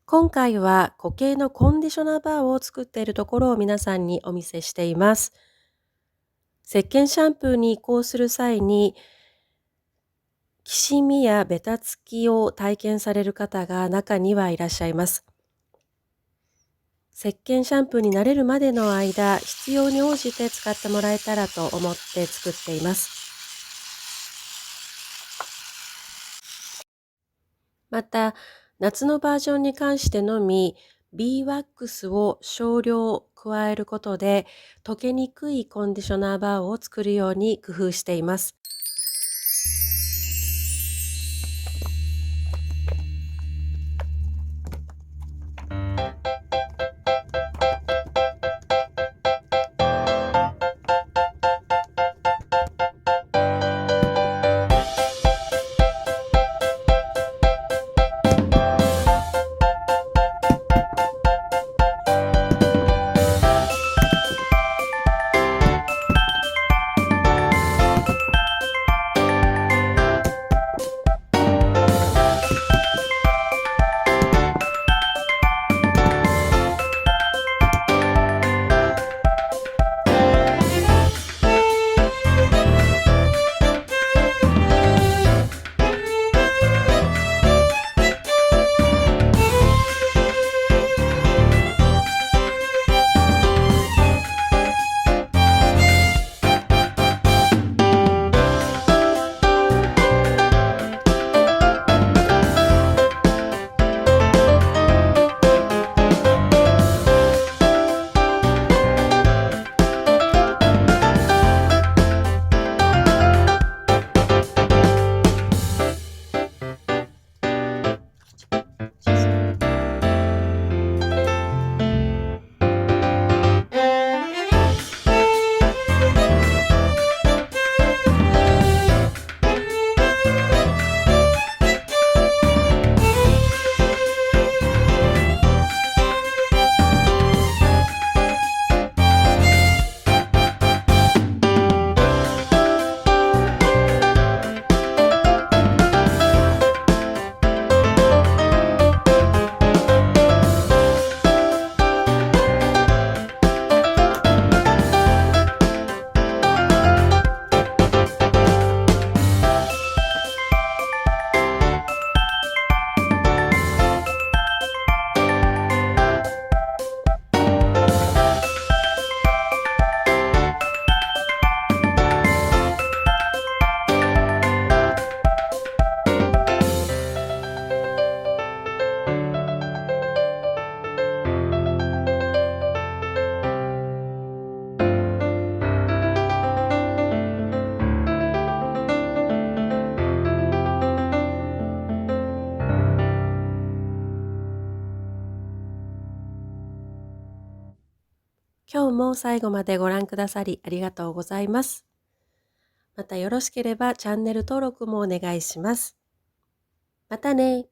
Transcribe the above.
今回は固形のコンディショナーバーを作っているところを皆さんにお見せしています。石鹸シャンプーに移行する際に、きしみやベタつきを体験される方が中にはいらっしゃいます。石鹸シャンプーに慣れるまでの間、必要に応じて使ってもらえたらと思って作っています。また、夏のバージョンに関してのみ、ビーワックスを少量加えることで、溶けにくいコンディショナーバーを作るように工夫しています。今日も最後までご覧くださりありがとうございます。またよろしければチャンネル登録もお願いします。またね。